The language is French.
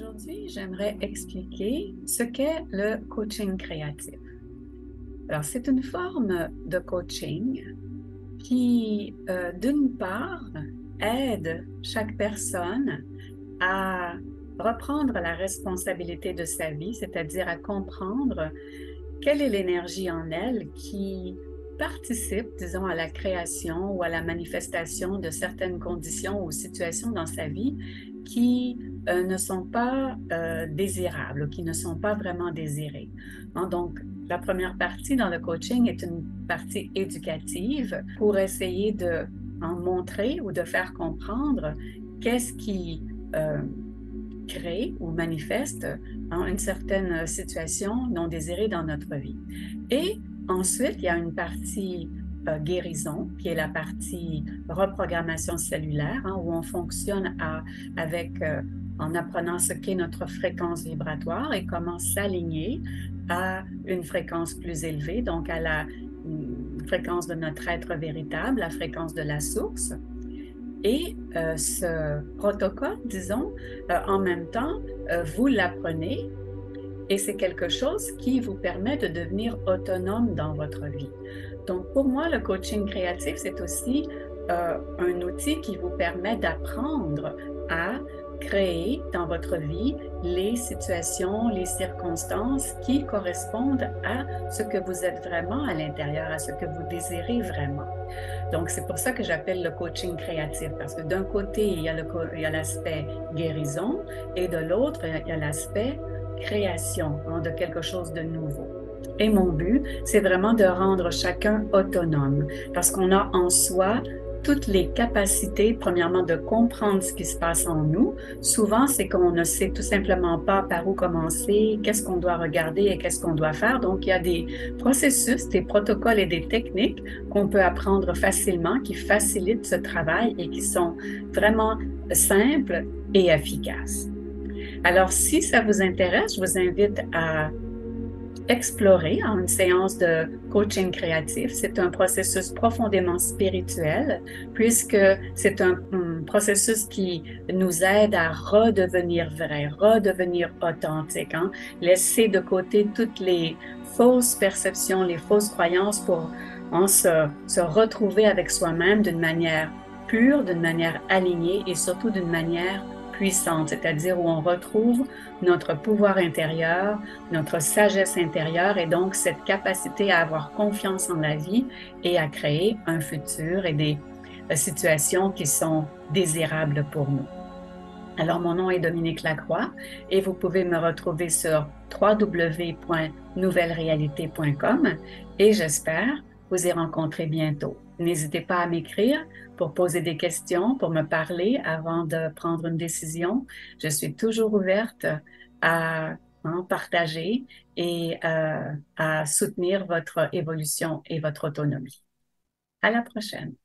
Aujourd'hui, j'aimerais expliquer ce qu'est le coaching créatif. Alors, c'est une forme de coaching qui, d'une part, aide chaque personne à reprendre la responsabilité de sa vie, c'est-à-dire à comprendre quelle est l'énergie en elle qui participe, disons, à la création ou à la manifestation de certaines conditions ou situations dans sa vie qui ne sont pas désirables, qui ne sont pas vraiment désirées. Hein, donc, la première partie dans le coaching est une partie éducative pour essayer de en montrer ou de faire comprendre qu'est-ce qui crée ou manifeste une certaine situation non désirée dans notre vie. Et ensuite, il y a une partie guérison, qui est la partie reprogrammation cellulaire, où on fonctionne en apprenant ce qu'est notre fréquence vibratoire et comment s'aligner à une fréquence plus élevée, donc à la fréquence de notre être véritable, la fréquence de la source. Et ce protocole, disons, en même temps, vous l'apprenez et c'est quelque chose qui vous permet de devenir autonome dans votre vie. Donc, pour moi, le coaching créatif, c'est aussi un outil qui vous permet d'apprendre à créer dans votre vie les situations, les circonstances qui correspondent à ce que vous êtes vraiment à l'intérieur, à ce que vous désirez vraiment. Donc, c'est pour ça que j'appelle le coaching créatif, parce que d'un côté, il y a l'aspect guérison et de l'autre, il y a l'aspect création, de quelque chose de nouveau. Et mon but, c'est vraiment de rendre chacun autonome, parce qu'on a en soi toutes les capacités, premièrement, de comprendre ce qui se passe en nous. Souvent, c'est qu'on ne sait tout simplement pas par où commencer, qu'est-ce qu'on doit regarder et qu'est-ce qu'on doit faire. Donc, il y a des processus, des protocoles et des techniques qu'on peut apprendre facilement, qui facilitent ce travail et qui sont vraiment simples et efficaces. Alors, si ça vous intéresse, je vous invite à explorer en une séance de coaching créatif. C'est un processus profondément spirituel puisque c'est un processus qui nous aide à redevenir vrai, redevenir authentique, laisser de côté toutes les fausses perceptions, les fausses croyances pour se retrouver avec soi-même d'une manière pure, d'une manière alignée et surtout d'une manière puissante, c'est-à-dire où on retrouve notre pouvoir intérieur, notre sagesse intérieure et donc cette capacité à avoir confiance en la vie et à créer un futur et des situations qui sont désirables pour nous. Alors, mon nom est Dominique Lacroix et vous pouvez me retrouver sur www.nouvellerealité.com et j'espère vous y rencontrer bientôt. N'hésitez pas à m'écrire pour poser des questions, pour me parler avant de prendre une décision. Je suis toujours ouverte à partager et à soutenir votre évolution et votre autonomie. À la prochaine.